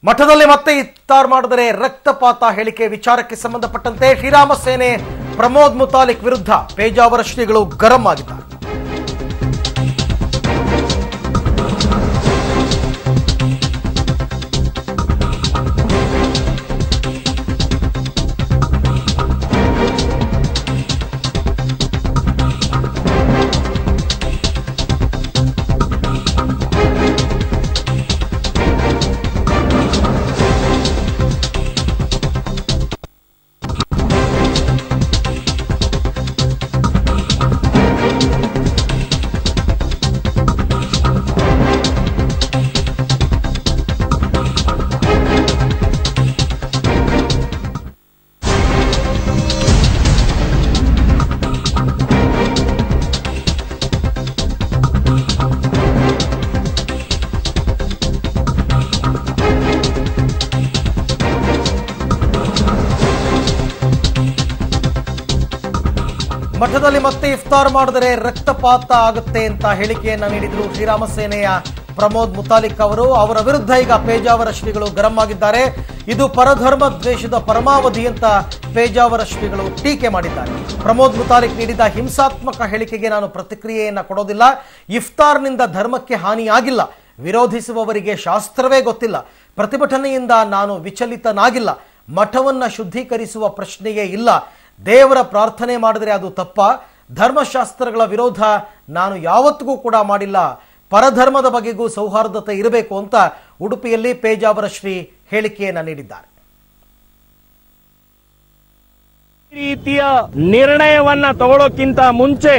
ಮಠದಲ್ಲಿ ಮತ್ತೆ ಇಫ್ತಾರ್ ಮಾಡಿದರೆ ರಕ್ತಪಾತ ಹೇಳಿಕೆ ವಿಚಾರಕ್ಕೆ ಸಂಬಂಧಪಟ್ಟಂತೆ ಶ್ರೀರಾಮ ಸೇನೆ ಪ್ರಮೋದ್ ಮುತಾಲಿಕ್ ವಿರುದ್ಧ ಪೇಜಾವರ ಶ್ರೀಗಳು ಗರಂ ಆಗಿದ್ದಾರೆ. ಮಠದಲ್ಲಿ ಮತ್ತೆ ಇಫ್ತಾರ್ ಮಾಡಿದರೆ ರಕ್ತಪಾತ ಆಗುತ್ತೆ ಅಂತ ಹೇಳಿಕೆಯನ್ನ ನೀಡಿದ್ರು ಶ್ರೀರಾಮ ಸೇನೆಯ ಪ್ರಮೋದ್ ಮುತಾಲಿಕ್ ಅವರು. ಅವರ ವಿರುದ್ಧ ಈಗ ಪೇಜಾವರ ಶ್ರೀಗಳು ಗರಂ ಆಗಿದ್ದಾರೆ. ಇದು ಪರಧರ್ಮ ದ್ವೇಷದ ಪರಮಾವಧಿ ಅಂತ ಪೇಜಾವರ ಶ್ರೀಗಳು ಟೀಕೆ ಮಾಡಿದ್ದಾರೆ. ಪ್ರಮೋದ್ ಮುತಾಲಿಕ್ ನೀಡಿದ ಹಿಂಸಾತ್ಮಕ ಹೇಳಿಕೆಗೆ ನಾನು ಪ್ರತಿಕ್ರಿಯೆಯನ್ನ ಕೊಡೋದಿಲ್ಲ. ಇಫ್ತಾರ್ನಿಂದ ಧರ್ಮಕ್ಕೆ ಹಾನಿಯಾಗಿಲ್ಲ. ವಿರೋಧಿಸುವವರಿಗೆ ಶಾಸ್ತ್ರವೇ ಗೊತ್ತಿಲ್ಲ. ಪ್ರತಿಭಟನೆಯಿಂದ ನಾನು ವಿಚಲಿತನಾಗಿಲ್ಲ. ಮಠವನ್ನ ಶುದ್ಧೀಕರಿಸುವ ಪ್ರಶ್ನೆಯೇ ಇಲ್ಲ. ದೇವರ ಪ್ರಾರ್ಥನೆ ಮಾಡಿದರೆ ಅದು ತಪ್ಪ. ಧರ್ಮಶಾಸ್ತ್ರಗಳ ವಿರೋಧ ನಾನು ಯಾವತ್ತಿಗೂ ಕೂಡ ಮಾಡಿಲ್ಲ. ಪರಧರ್ಮದ ಬಗೆಗೂ ಸೌಹಾರ್ದತೆ ಇರಬೇಕು ಅಂತ ಉಡುಪಿಯಲ್ಲಿ ಪೇಜಾವರ ಶ್ರೀ ಹೇಳಿಕೆಯನ್ನ ನೀಡಿದ್ದಾರೆ. ಈ ರೀತಿಯ ನಿರ್ಣಯವನ್ನ ತಗೊಳ್ಳೋಕ್ಕಿಂತ ಮುಂಚೆ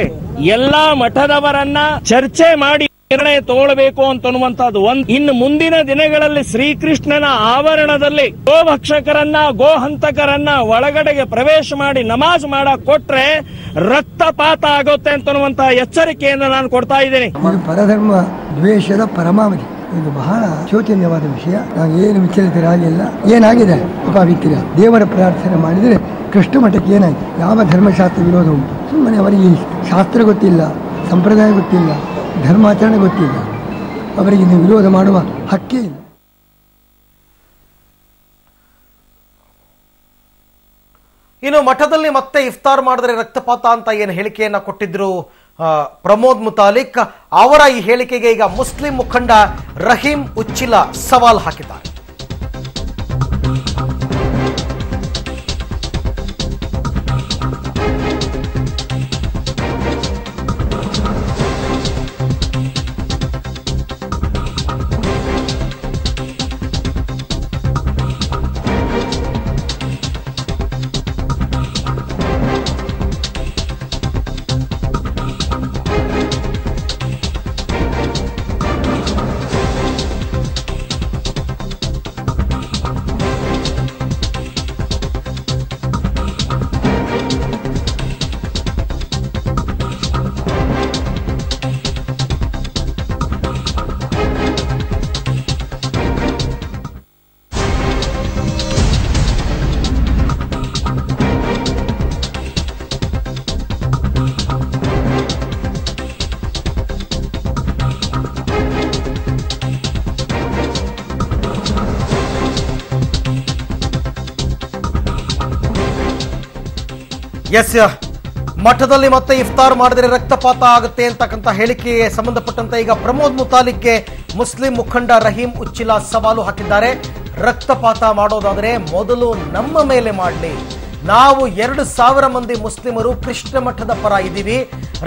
ಎಲ್ಲಾ ಮಠದವರನ್ನ ಚರ್ಚೆ ಮಾಡಿ ನಿರ್ಣಯ ತಗೊಳ್ಬೇಕು ಅಂತನ್ನುವಂತದ್ದು ಒಂದು. ಇನ್ನು ಮುಂದಿನ ದಿನಗಳಲ್ಲಿ ಶ್ರೀಕೃಷ್ಣನ ಆವರಣದಲ್ಲಿ ಗೋಭಕ್ಷಕರನ್ನ ಗೋಹಂತಕರನ್ನ ಒಳಗಡೆಗೆ ಪ್ರವೇಶ ಮಾಡಿ ನಮಾಜ್ ಮಾಡಕ್ ಕೊಟ್ರೆ ರಕ್ತಪಾತ ಆಗುತ್ತೆ ಅಂತನ್ನುವಂತ ಎಚ್ಚರಿಕೆಯನ್ನು ನಾನು ಕೊಡ್ತಾ ಇದ್ದೇನೆ. ಪರಧರ್ಮ ದ್ವೇಷದ ಪರಮಾವಧಿ. ಇದು ಬಹಳ ಶೋಚನೀಯವಾದ ವಿಷಯ. ನಾವು ಏನು ವಿಚಲಿತರಾಗಿಲ್ಲ. ಏನಾಗಿದೆ ಅಪವಿತ್ರ. ದೇವರ ಪ್ರಾರ್ಥನೆ ಮಾಡಿದರೆ ಕೃಷ್ಣ ಮಠಕ್ಕೆ ಏನಾಯ್ತು? ಯಾವ ಧರ್ಮಶಾಸ್ತ್ರ ವಿರೋಧ ಉಂಟು? ಸುಮ್ಮನೆ ಅವರಿಗೆ ಶಾಸ್ತ್ರ ಗೊತ್ತಿಲ್ಲ, ಸಂಪ್ರದಾಯ ಗೊತ್ತಿಲ್ಲ, ಧರ್ಮಾಚರಣೆ ಗೊತ್ತಿಲ್ಲ. ಅವರಿಗೆ ನೀವು ವಿರೋಧ ಮಾಡುವ ಹಕ್ಕೇ ಇಲ್ಲ. ಇನ್ನು ಮಠದಲ್ಲಿ ಮತ್ತೆ ಇಫ್ತಾರ್ ಮಾಡಿದ್ರೆ ರಕ್ತಪಾತ ಅಂತ ಏನು ಹೇಳಿಕೆಯನ್ನ ಕೊಟ್ಟಿದ್ರು ಪ್ರಮೋದ್ ಮುತಾಲಿಕ್, ಅವರ ಈ ಹೇಳಿಕೆಗೆ ಈಗ ಮುಸ್ಲಿಂ ಮುಖಂಡ ರಹೀಂ ಉಚ್ಚಿಲ ಸವಾಲ್ ಹಾಕಿದ್ದಾರೆ. ಎಸ್, ಮಠದಲ್ಲಿ ಮತ್ತೆ ಇಫ್ತಾರ್ ಮಾಡಿದರೆ ರಕ್ತಪಾತ ಆಗುತ್ತೆ ಅಂತಕ್ಕಂಥ ಹೇಳಿಕೆಗೆ ಸಂಬಂಧಪಟ್ಟಂತೆ ಈಗ ಪ್ರಮೋದ್ ಮುತಾಲಿಕ್ಗೆ ಮುಸ್ಲಿಂ ಮುಖಂಡ ರಹೀಂ ಉಚ್ಚಿಲ ಸವಾಲು ಹಾಕಿದ್ದಾರೆ. ರಕ್ತಪಾತ ಮಾಡೋದಾದರೆ ಮೊದಲು ನಮ್ಮ ಮೇಲೆ ಮಾಡಲಿ. ನಾವು 2,000 ಮಂದಿ ಮುಸ್ಲಿಮರು ಕೃಷ್ಣ ಮಠದ ಪರ ಇದ್ದೀವಿ.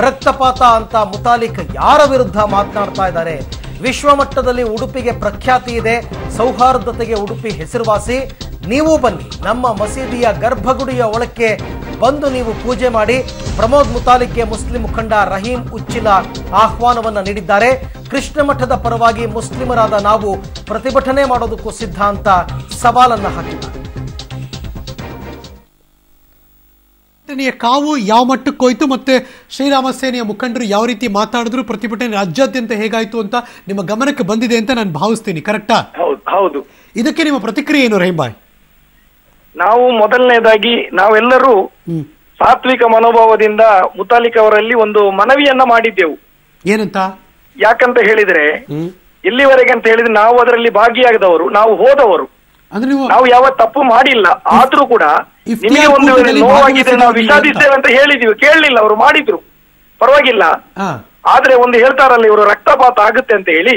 ರಕ್ತಪಾತ ಅಂತ ಮುತಾಲಿಕ್ ಯಾರ ವಿರುದ್ಧ ಮಾತನಾಡ್ತಾ ಇದ್ದಾರೆ? ವಿಶ್ವಮಟ್ಟದಲ್ಲಿ ಉಡುಪಿಗೆ ಪ್ರಖ್ಯಾತಿ ಇದೆ. ಸೌಹಾರ್ದತೆಗೆ ಉಡುಪಿ ಹೆಸರುವಾಸಿ. ನೀವು ಬನ್ನಿ, ನಮ್ಮ ಮಸೀದಿಯ ಗರ್ಭಗುಡಿಯ ಒಳಕ್ಕೆ ಬಂದು ನೀವು ಪೂಜೆ ಮಾಡಿ. ಪ್ರಮೋದ್ ಮುತಾಲಿಕ್ಗೆ ಮುಸ್ಲಿಂ ಮುಖಂಡ ರಹೀಂ ಉಚ್ಚಿಲ ಆಹ್ವಾನವನ್ನ ನೀಡಿದ್ದಾರೆ. ಕೃಷ್ಣ ಮಠದ ಪರವಾಗಿ ಮುಸ್ಲಿಮರಾದ ನಾವು ಪ್ರತಿಭಟನೆ ಮಾಡೋದಕ್ಕೂ ಸಿದ್ಧ ಅಂತ ಸವಾಲನ್ನ ಹಾಕಿದ್ದಾರೆ. ಕಾವು ಯಾವ ಮಟ್ಟಕ್ಕೆ ಹೋಯ್ತು ಮತ್ತೆ ಶ್ರೀರಾಮ ಸೇನೆಯ ಮುಖಂಡರು ಯಾವ ರೀತಿ ಮಾತಾಡಿದ್ರು, ಪ್ರತಿಭಟನೆ ರಾಜ್ಯಾದ್ಯಂತ ಹೇಗಾಯ್ತು ಅಂತ ನಿಮ್ಮ ಗಮನಕ್ಕೆ ಬಂದಿದೆ ಅಂತ ನಾನು ಭಾವಿಸ್ತೀನಿ. ಕರೆಕ್ಟಾ? ಹೌದು. ಇದಕ್ಕೆ ನಿಮ್ಮ ಪ್ರತಿಕ್ರಿಯೆ ಏನು ರಹೀಂ ಭಾಯ್? ನಾವು ಮೊದಲನೇದಾಗಿ ನಾವೆಲ್ಲರೂ ಸಾತ್ವಿಕ ಮನೋಭಾವದಿಂದ ಮುತಾಲಿಕ್ ಅವರಲ್ಲಿ ಒಂದು ಮನವಿಯನ್ನ ಮಾಡಿದ್ದೆವು. ಏನಂತ? ಯಾಕಂತ ಹೇಳಿದ್ರೆ ಎಲ್ಲಿವರೆಗೆ ಅಂತ ಹೇಳಿದ್ರೆ ನಾವು ಅದರಲ್ಲಿ ಭಾಗಿಯಾಗದವರು, ನಾವು ಹೋದವರು, ಅಂದ್ರೆ ನೀವು ನಾವು ಯಾವ ತಪ್ಪು ಮಾಡಿಲ್ಲ. ಆದ್ರೂ ಕೂಡ ನಿಮಗೆ ಒಂದು ನೋವಾಗಿದೆ, ನಾವು ವಿಷಾದಿಸ್ತೇವೆ ಅಂತ ಹೇಳಿದೀವಿ, ಕೇಳಲಿಲ್ಲ, ಅವರು ಮಾಡಿದ್ರು, ಪರವಾಗಿಲ್ಲ. ಆದ್ರೆ ಒಂದು ಹೇಳ್ತಾರಲ್ಲ ಇವರು ರಕ್ತಪಾತ ಆಗುತ್ತೆ ಅಂತ ಹೇಳಿ,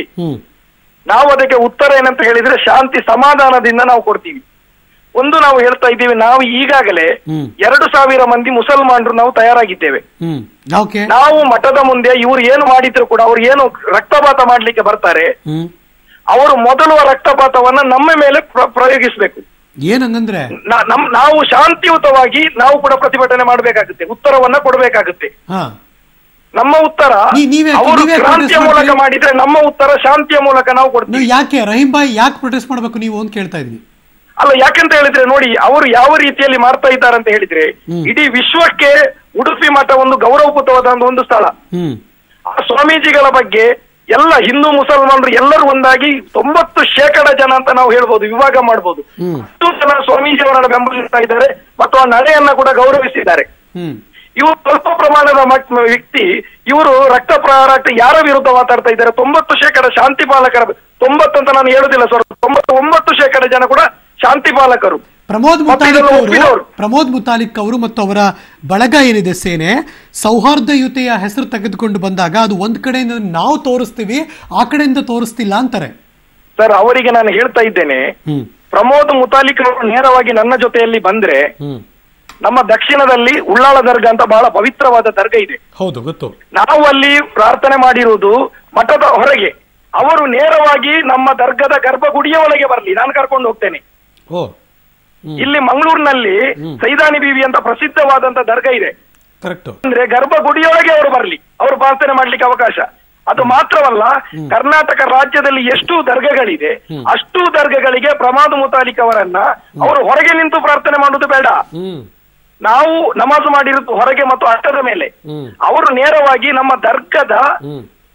ನಾವು ಅದಕ್ಕೆ ಉತ್ತರ ಏನಂತ ಹೇಳಿದ್ರೆ ಶಾಂತಿ ಸಮಾಧಾನದಿಂದ ನಾವು ಕೊಡ್ತೀವಿ. ಒಂದು ನಾವು ಹೇಳ್ತಾ ಇದ್ದೀವಿ, ನಾವು ಈಗಾಗಲೇ 2,000 ಮಂದಿ ಮುಸಲ್ಮಾನರು ನಾವು ತಯಾರಾಗಿದ್ದೇವೆ. ನಾವು ಮಠದ ಮುಂದೆ ಇವರು ಏನು ಮಾಡಿದ್ರು ಕೂಡ, ಅವ್ರು ಏನು ರಕ್ತಪಾತ ಮಾಡ್ಲಿಕ್ಕೆ ಬರ್ತಾರೆ, ಅವರು ಮೊದಲು ರಕ್ತಪಾತವನ್ನ ನಮ್ಮ ಮೇಲೆ ಪ್ರಯೋಗಿಸಬೇಕು. ಏನಂದ್ರೆ ನಾವು ಶಾಂತಿಯುತವಾಗಿ ನಾವು ಕೂಡ ಪ್ರತಿಭಟನೆ ಮಾಡಬೇಕಾಗುತ್ತೆ, ಉತ್ತರವನ್ನ ಕೊಡಬೇಕಾಗುತ್ತೆ. ನಮ್ಮ ಉತ್ತರ ಅವರು ಕ್ರಾಂತಿಯ ಮೂಲಕ ಮಾಡಿದ್ರೆ, ನಮ್ಮ ಉತ್ತರ ಶಾಂತಿಯ ಮೂಲಕ ನಾವು ಕೊಡ್ತೀವಿ. ಯಾಕೆ ರಹೀಂ ಭಾಯ್ ಯಾಕೆ ಪ್ರೊಟೆಸ್ಟ್ ಮಾಡ್ಬೇಕು ನೀವು ಅಂತ ಕೇಳ್ತಾ ಇದ್ವಿ. ಅಲ್ಲ, ಯಾಕೆಂತ ಹೇಳಿದ್ರೆ ನೋಡಿ, ಅವರು ಯಾವ ರೀತಿಯಲ್ಲಿ ಮಾಡ್ತಾ ಇದ್ದಾರೆ ಅಂತ ಹೇಳಿದ್ರೆ, ಇಡೀ ವಿಶ್ವಕ್ಕೆ ಉಡುಪಿ ಮಠ ಒಂದು ಗೌರವಪೂತವಾದ ಒಂದು ಸ್ಥಳ. ಆ ಸ್ವಾಮೀಜಿಗಳ ಬಗ್ಗೆ ಎಲ್ಲ ಹಿಂದೂ ಮುಸಲ್ಮಾನರು ಎಲ್ಲರೂ ಒಂದಾಗಿ 90% ಜನ ಅಂತ ನಾವು ಹೇಳ್ಬೋದು, ವಿಭಾಗ ಮಾಡ್ಬೋದು. 10 ಜನ ಸ್ವಾಮೀಜಿಯವರನ್ನು ಬೆಂಬಲಿಸ್ತಾ ಇದ್ದಾರೆ ಮತ್ತು ಆ ನಡೆಯನ್ನ ಕೂಡ ಗೌರವಿಸಿದ್ದಾರೆ. ಇವರು ಸ್ವಲ್ಪ ಪ್ರಮಾಣದ ವ್ಯಕ್ತಿ, ಇವರು ರಕ್ತ ಪ್ರಹಾರ ಯಾರ ವಿರುದ್ಧ ಮಾತಾಡ್ತಾ ಇದ್ದಾರೆ? 90% ಶಾಂತಿ ಪಾಲಕರ, 90 ಅಂತ ನಾನು ಹೇಳುದಿಲ್ಲ ಸರ್, 99% ಜನ ಕೂಡ ಶಾಂತಿ ಪಾಲಕರು. ಪ್ರಮೋದ್ ಮುತಾಲಿಕ್ ಅವರು ಮತ್ತು ಅವರ ಬಳಗ ಏನಿದೆ ಸೇನೆ, ಸೌಹಾರ್ದಯುತೆಯ ಹೆಸರು ತೆಗೆದುಕೊಂಡು ಬಂದಾಗ ಅದು ಒಂದ್ ಕಡೆಯಿಂದ ನಾವು ತೋರಿಸ್ತೀವಿ, ಆ ಕಡೆಯಿಂದ ತೋರಿಸ್ತಿಲ್ಲ ಅಂತಾರೆ ಸರ್. ಅವರಿಗೆ ನಾನು ಹೇಳ್ತಾ ಇದ್ದೇನೆ, ಪ್ರಮೋದ್ ಮುತಾಲಿಕ್ ಅವರು ನೇರವಾಗಿ ನನ್ನ ಜೊತೆಯಲ್ಲಿ ಬಂದ್ರೆ, ನಮ್ಮ ದಕ್ಷಿಣದಲ್ಲಿ ಉಳ್ಳಾಳ ದರ್ಗಾ ಅಂತ ಬಹಳ ಪವಿತ್ರವಾದ ದರ್ಗಾ ಇದೆ. ಹೌದು, ಗೊತ್ತು. ನಾವು ಅಲ್ಲಿ ಪ್ರಾರ್ಥನೆ ಮಾಡಿರುವುದು ಮಠದ ಹೊರಗೆ. ಅವರು ನೇರವಾಗಿ ನಮ್ಮ ದರ್ಗದ ಗರ್ಭಗುಡಿಯ ಒಳಗೆ ಬರಲಿ, ನಾನು ಕರ್ಕೊಂಡು ಹೋಗ್ತೇನೆ. ಇಲ್ಲಿ ಮಂಗಳೂರಿನಲ್ಲಿ ಸೈದಾನಿ ಬೀವಿ ಅಂತ ಪ್ರಸಿದ್ಧವಾದಂತ ದರ್ಗಾ ಇದೆ. ಅಂದ್ರೆ ಗರ್ಭಗುಡಿಯೊಳಗೆ ಅವರು ಬರಲಿ, ಅವರು ಪ್ರಾರ್ಥನೆ ಮಾಡ್ಲಿಕ್ಕೆ ಅವಕಾಶ. ಅದು ಮಾತ್ರವಲ್ಲ, ಕರ್ನಾಟಕ ರಾಜ್ಯದಲ್ಲಿ ಎಷ್ಟು ದರ್ಗಗಳಿದೆ ಅಷ್ಟು ದರ್ಗಗಳಿಗೆ ಪ್ರಮೋದ್ ಮುತಾಲಿಕ್ ಅವರನ್ನ ಅವರು ಹೊರಗೆ ನಿಂತು ಪ್ರಾರ್ಥನೆ ಮಾಡುವುದು ಬೇಡ. ನಾವು ನಮಾಜು ಮಾಡಿರೋದು ಹೊರಗೆ ಮತ್ತು ಅಟ್ಟದ ಮೇಲೆ. ಅವರು ನೇರವಾಗಿ ನಮ್ಮ ದರ್ಗದ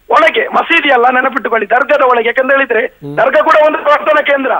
ಒಳಗೆ, ಮಸೀದಿ ಅಲ್ಲ ನೆನಪಿಟ್ಟುಕೊಳ್ಳಿ, ದರ್ಗದ ಒಳಗೆ. ಯಾಕಂತ ಹೇಳಿದ್ರೆ ದರ್ಗಾ ಕೂಡ ಒಂದು ಪ್ರಾರ್ಥನಾ ಕೇಂದ್ರ.